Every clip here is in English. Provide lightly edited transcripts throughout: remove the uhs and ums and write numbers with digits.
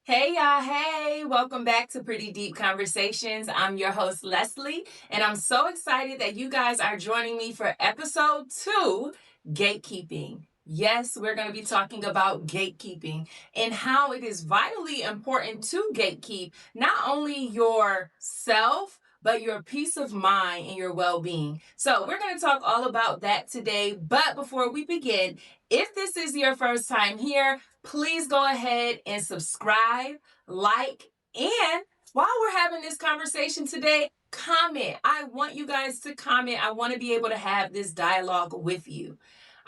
Hey y'all, hey, welcome back to Pretty Deep Conversations. I'm your host, Leslie, and I'm so excited that you guys are joining me for episode 2, Gatekeeping. Yes, we're going to be talking about gatekeeping and how it is vitally important to gatekeep not only yourself, but your peace of mind and your well-being. So we're going to talk all about that today. But before we begin, if this is your first time here, please go ahead and subscribe, like, and while we're having this conversation today, comment. I want you guys to comment. I want to be able to have this dialogue with you.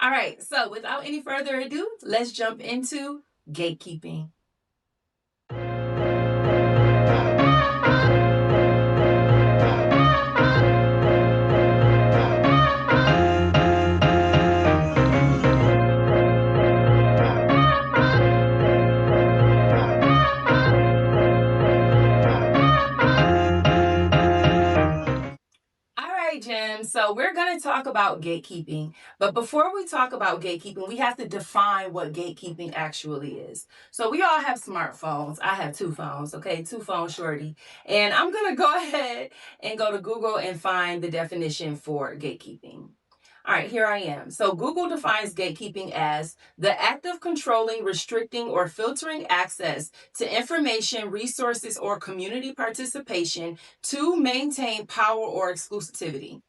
All right, so without any further ado, let's jump into gatekeeping. All right, Jim. So we're going to talk about gatekeeping. But before we talk about gatekeeping, we have to define what gatekeeping actually is. So we all have smartphones. I have 2 phones, okay? 2 phone shorty. And I'm going to go ahead and go to Google and find the definition for gatekeeping. All right, here I am. So Google defines gatekeeping as the act of controlling, restricting, or filtering access to information, resources, or community participation to maintain power or exclusivity.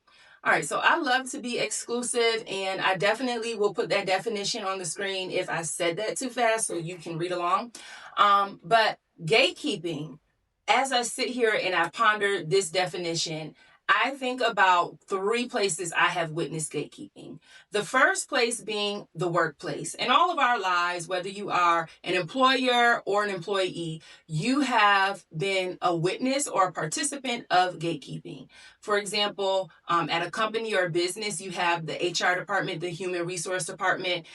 All right, so I love to be exclusive, and I definitely will put that definition on the screen if I said that too fast so you can read along. But gatekeeping, as I sit here and I ponder this definition, I think about 3 places I have witnessed gatekeeping. The first place being the workplace. In all of our lives, whether you are an employer or an employee, you have been a witness or a participant of gatekeeping. For example, at a company or a business, you have the HR department, the human resource department.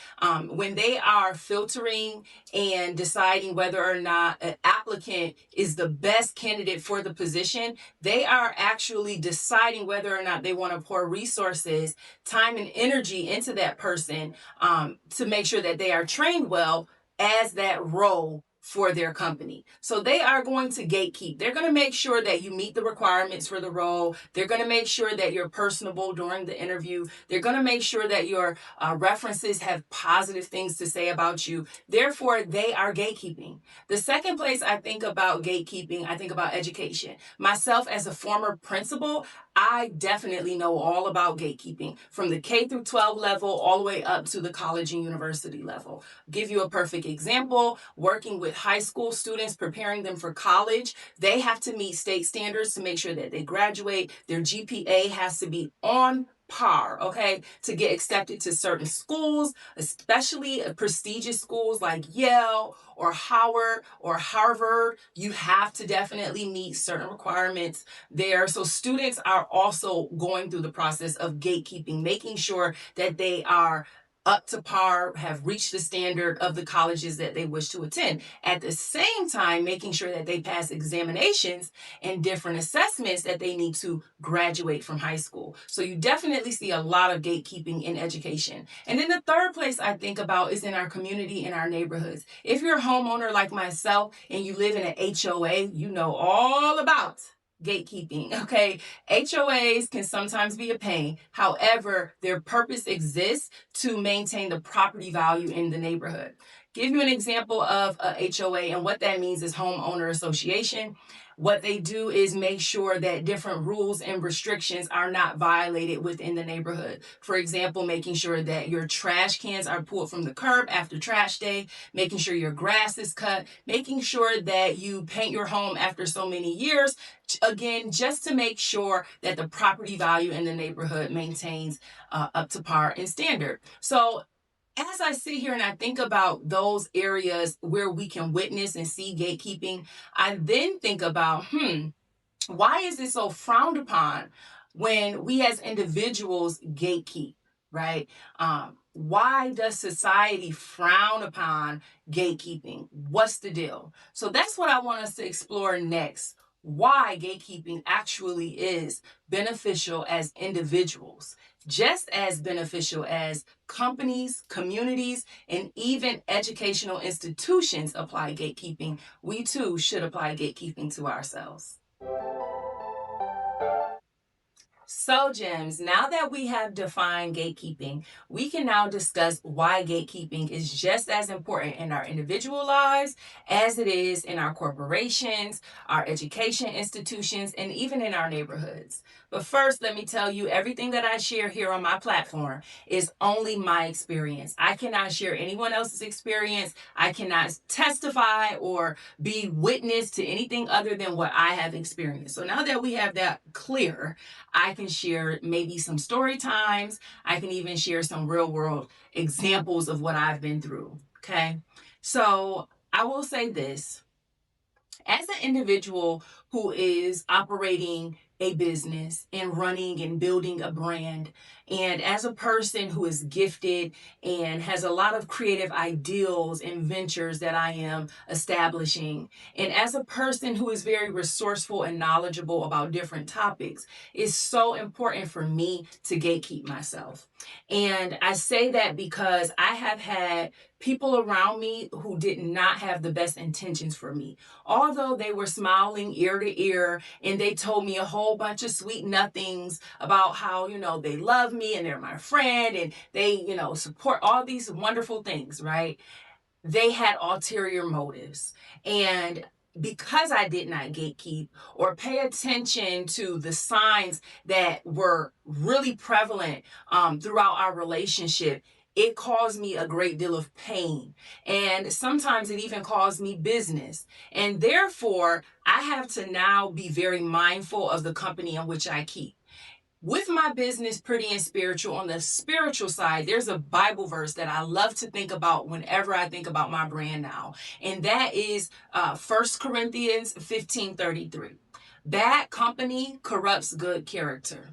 When they are filtering and deciding whether or not an applicant is the best candidate for the position, they are actually deciding whether or not they want to pour resources, time, and energy into that person to make sure that they are trained well as that role for their company. So they are going to gatekeep. They're going to make sure that you meet the requirements for the role. They're going to make sure that you're personable during the interview. They're going to make sure that your references have positive things to say about you. Therefore, they are gatekeeping. The second place I think about gatekeeping, I think about education. Myself as a former principal, I definitely know all about gatekeeping from the K through 12 level all the way up to the college and university level. Give you a perfect example, working with high school students, preparing them for college. They have to meet state standards to make sure that they graduate. Their GPA has to be on par, okay, to get accepted to certain schools, especially prestigious schools like Yale or Howard or Harvard. You have to definitely meet certain requirements there. So students are also going through the process of gatekeeping, making sure that they are up to par, have reached the standard of the colleges that they wish to attend. At the same time, making sure that they pass examinations and different assessments that they need to graduate from high school. So you definitely see a lot of gatekeeping in education. And then the third place I think about is in our community, in our neighborhoods. If you're a homeowner like myself and you live in an HOA, you know all about gatekeeping, okay? HOAs can sometimes be a pain. However, their purpose exists to maintain the property value in the neighborhood. Give you an example of a HOA, and what that means is homeowner association. What they do is make sure that different rules and restrictions are not violated within the neighborhood. For example, making sure that your trash cans are pulled from the curb after trash day, making sure your grass is cut, making sure that you paint your home after so many years. Again, just to make sure that the property value in the neighborhood maintains up to par and standard. So as I sit here and I think about those areas where we can witness and see gatekeeping, I then think about, why is it so frowned upon when we as individuals gatekeep, right? Why does society frown upon gatekeeping? What's the deal? So that's what I want us to explore next. why gatekeeping actually is beneficial as individuals, just as beneficial as companies, communities, and even educational institutions apply gatekeeping. We too should apply gatekeeping to ourselves. So, Gems, now that we have defined gatekeeping, we can now discuss why gatekeeping is just as important in our individual lives as it is in our corporations, our education institutions, and even in our neighborhoods. But first, let me tell you, everything that I share here on my platform is only my experience. I cannot share anyone else's experience. I cannot testify or be witness to anything other than what I have experienced. So now that we have that clear, I can share maybe some story times. I can even share some real world examples of what I've been through. Okay. So I will say this, as an individual who is operating a business and running and building a brand, and as a person who is gifted and has a lot of creative ideals and ventures that I am establishing, and as a person who is very resourceful and knowledgeable about different topics, it's so important for me to gatekeep myself. And I say that because I have had people around me who did not have the best intentions for me. Although they were smiling ear to ear and they told me a whole bunch of sweet nothings about how, they love me and they're my friend and they, support all these wonderful things, right? They had ulterior motives. And because I did not gatekeep or pay attention to the signs that were really prevalent throughout our relationship, it caused me a great deal of pain. And sometimes it even caused me business. And therefore, I have to now be very mindful of the company in which I keep. With my business, Pretty and Spiritual, on the spiritual side, there's a Bible verse that I love to think about whenever I think about my brand now. And that is 1 Corinthians 15:33. Bad company corrupts good character.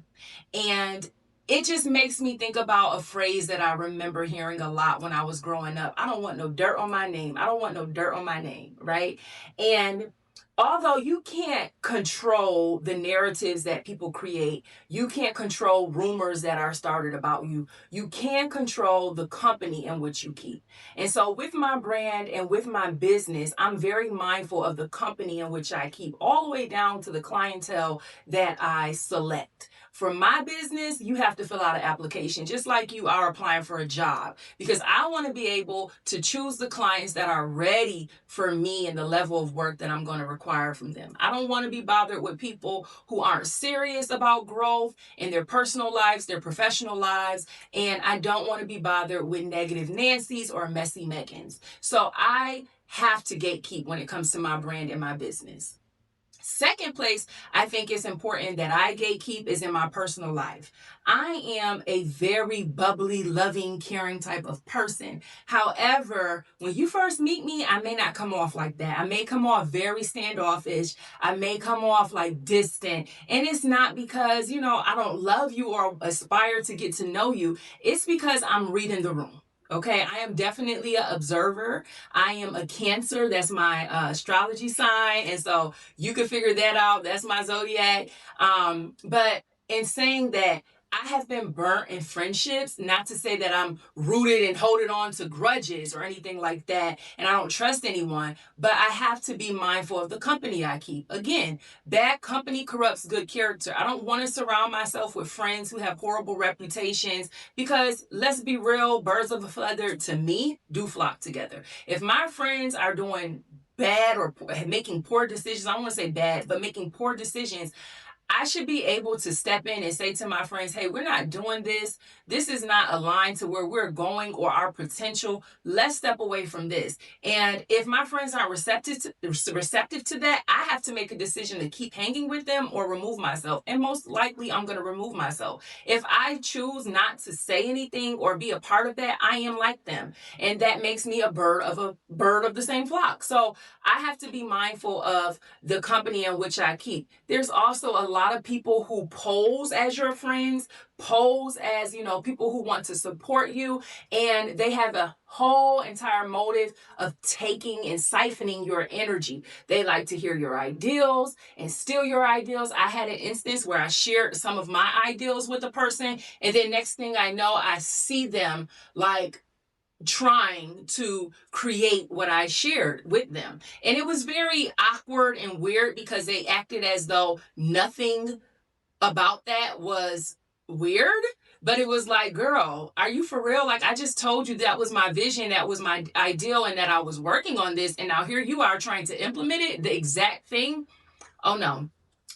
And it just makes me think about a phrase that I remember hearing a lot when I was growing up. I don't want no dirt on my name. I don't want no dirt on my name, right? And although you can't control the narratives that people create, you can't control rumors that are started about you. You can control the company in which you keep. And so with my brand and with my business, I'm very mindful of the company in which I keep, all the way down to the clientele that I select. For my business, you have to fill out an application just like you are applying for a job, because I want to be able to choose the clients that are ready for me and the level of work that I'm going to require from them. I don't want to be bothered with people who aren't serious about growth in their personal lives, their professional lives, and I don't want to be bothered with negative Nancy's or messy Megans. So I have to gatekeep when it comes to my brand and my business. Second place, I think it's important that I gatekeep is in my personal life. I am a very bubbly, loving, caring type of person. However, when you first meet me, I may not come off like that. I may come off very standoffish. I may come off like distant. And it's not because, I don't love you or aspire to get to know you. It's because I'm reading the room. Okay, I am definitely an observer. I am a Cancer. That's my astrology sign. And so you can figure that out. That's my zodiac. But in saying that, I have been burnt in friendships, not to say that I'm rooted and holding on to grudges or anything like that, and I don't trust anyone, but I have to be mindful of the company I keep. Again, bad company corrupts good character. I don't want to surround myself with friends who have horrible reputations, because let's be real, birds of a feather, to me, do flock together. If my friends are doing bad or making poor decisions, I don't want to say bad, but making poor decisions, I should be able to step in and say to my friends, hey, we're not doing this. This is not aligned to where we're going or our potential. Let's step away from this. And if my friends aren't receptive to that, I have to make a decision to keep hanging with them or remove myself. And most likely I'm going to remove myself. If I choose not to say anything or be a part of that, I am like them. And that makes me a bird of the same flock. So I have to be mindful of the company in which I keep. There's also a lot of people who pose as your friends, pose as, people who want to support you, and they have a whole entire motive of taking and siphoning your energy. They like to hear your ideals and steal your ideals. I had an instance where I shared some of my ideals with a person, and then next thing I know, I see them like trying to create what I shared with them. And it was very awkward and weird because they acted as though nothing about that was weird. But it was like, girl, are you for real? Like, I just told you that was my vision, that was my ideal, and that I was working on this. And now here you are trying to implement it, the exact thing. Oh no.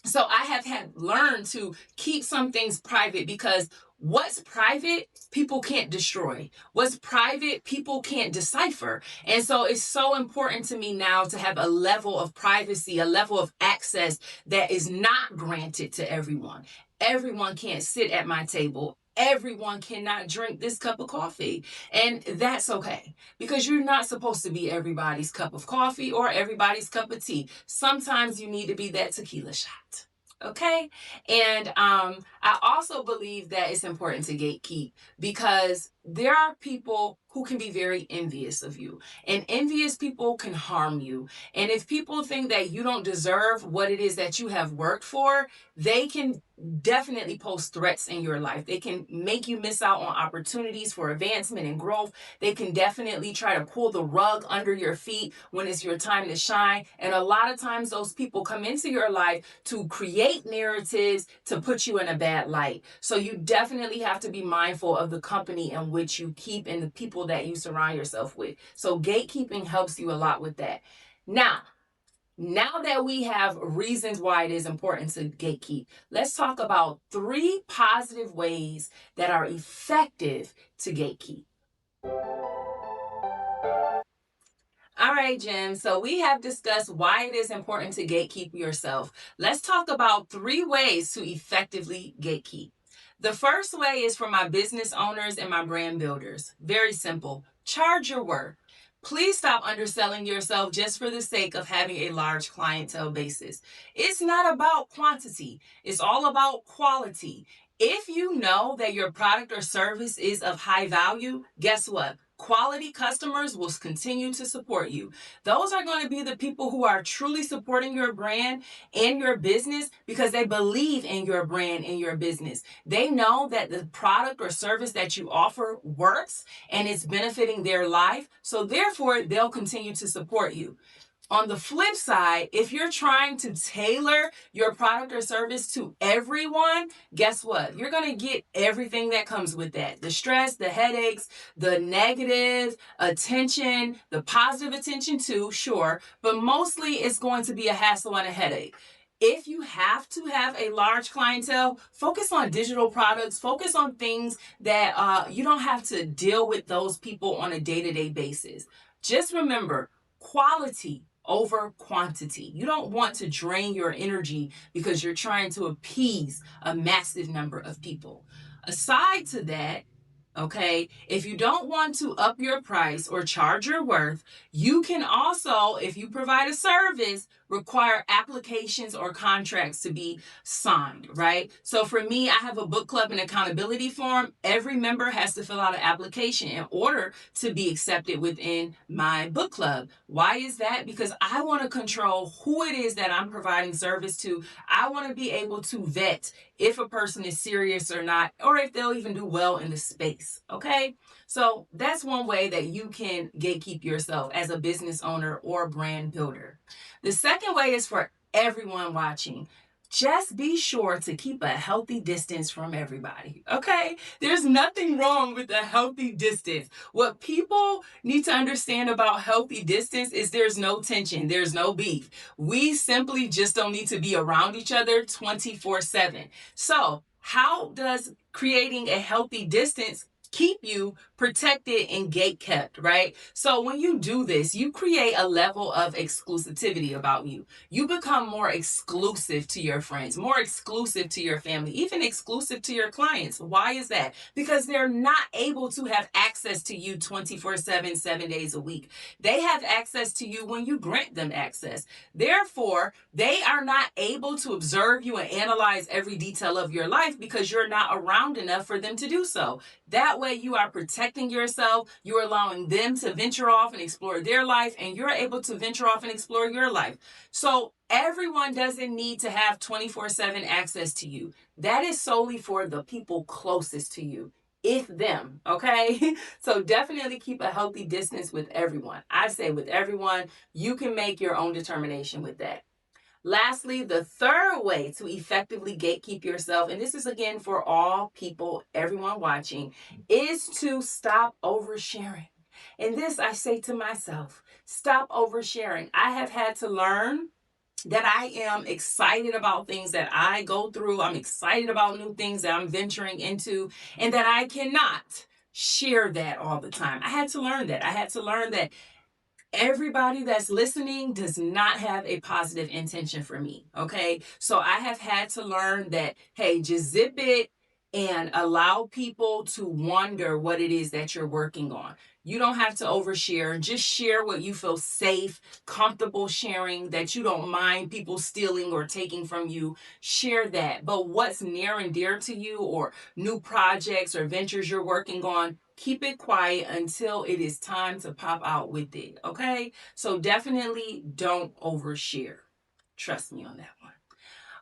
So I have had learned to keep some things private, because what's private, people can't destroy. What's private, people can't decipher. And so it's so important to me now to have a level of privacy, a level of access that is not granted to everyone. Everyone can't sit at my table. Everyone cannot drink this cup of coffee. And that's okay, because you're not supposed to be everybody's cup of coffee or everybody's cup of tea. Sometimes you need to be that tequila shot. Okay. And I also believe that it's important to gatekeep, because there are people who can be very envious of you, and envious people can harm you. And if people think that you don't deserve what it is that you have worked for, they can definitely post threats in your life. They can make you miss out on opportunities for advancement and growth. They can definitely try to pull the rug under your feet when it's your time to shine. And a lot of times those people come into your life to create narratives to put you in a bad light. So you definitely have to be mindful of the company in which you keep and the people that you surround yourself with. So gatekeeping helps you a lot with that. Now that we have reasons why it is important to gatekeep, let's talk about 3 positive ways that are effective to gatekeep. All right, Jim. So we have discussed why it is important to gatekeep yourself. Let's talk about 3 ways to effectively gatekeep. The first way is for my business owners and my brand builders. Very simple. Charge your worth. Please stop underselling yourself just for the sake of having a large clientele basis. It's not about quantity. It's all about quality. If you know that your product or service is of high value, guess what? Quality customers will continue to support you. Those are going to be the people who are truly supporting your brand and your business because they believe in your brand and your business. They know that the product or service that you offer works and it's benefiting their life. So therefore, they'll continue to support you. On the flip side, if you're trying to tailor your product or service to everyone, guess what? You're going to get everything that comes with that. The stress, the headaches, the negative attention, the positive attention too, sure. But mostly it's going to be a hassle and a headache. If you have to have a large clientele, focus on digital products, focus on things that you don't have to deal with those people on a day-to-day basis. Just remember, quality over quantity. You don't want to drain your energy because you're trying to appease a massive number of people. Aside to that, okay, if you don't want to up your price or charge your worth, you can also, if you provide a service, require applications or contracts to be signed, right? So for me, I have a book club and accountability form. Every member has to fill out an application in order to be accepted within my book club. Why is that? Because I want to control who it is that I'm providing service to. I want to be able to vet if a person is serious or not, or if they'll even do well in the space, okay? So that's one way that you can gatekeep yourself as a business owner or brand builder. The second way is for everyone watching. Just be sure to keep a healthy distance from everybody, okay? There's nothing wrong with a healthy distance. What people need to understand about healthy distance is there's no tension, there's no beef. We simply just don't need to be around each other 24/7. So how does creating a healthy distance keep you protected and gate kept, right? So when you do this, you create a level of exclusivity about you. You become more exclusive to your friends, more exclusive to your family, even exclusive to your clients. Why is that? Because they're not able to have access to you 24/7, 7 days a week. They have access to you when you grant them access. Therefore, they are not able to observe you and analyze every detail of your life because you're not around enough for them to do so. That way, you are protecting yourself, you're allowing them to venture off and explore their life, and you're able to venture off and explore your life. So, everyone doesn't need to have 24/7 access to you. That is solely for the people closest to you, if them, okay? So, definitely keep a healthy distance with everyone. I say with everyone, you can make your own determination with that. Lastly, the third way to effectively gatekeep yourself, and this is again for all people, everyone watching, is to stop oversharing. And this I say to myself, stop oversharing. I have had to learn that I am excited about things that I go through. I'm excited about new things that I'm venturing into, and that I cannot share that all the time. I had to learn that. I had to learn that everybody that's listening does not have a positive intention for me. Okay. So I have had to learn that, hey, just zip it and allow people to wonder what it is that you're working on. You don't have to overshare. Just share what you feel safe, comfortable sharing, that you don't mind people stealing or taking from you. Share that. But what's near and dear to you, or new projects or ventures you're working on, keep it quiet until it is time to pop out with it, okay? So definitely don't overshare. Trust me on that one.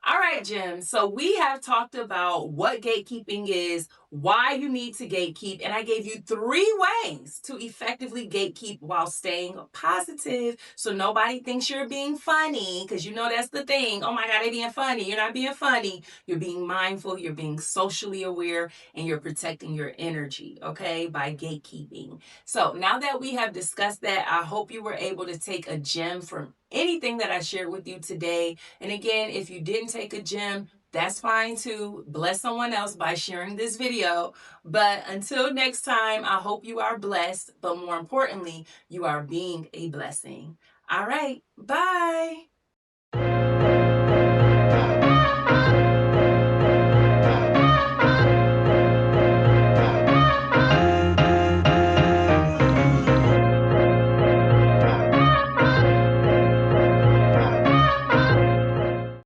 All right, Jim. So we have talked about what gatekeeping is, why you need to gatekeep, and I gave you 3 ways to effectively gatekeep while staying positive so nobody thinks you're being funny, because you know that's the thing. Oh my God, they're being funny. You're not being funny. You're being mindful, you're being socially aware, and you're protecting your energy, okay, by gatekeeping. So now that we have discussed that, I hope you were able to take a gem from anything that I shared with you today. And again, if you didn't take a gem, that's fine too. Bless someone else by sharing this video. But until next time, I hope you are blessed, but more importantly, you are being a blessing. All right, bye.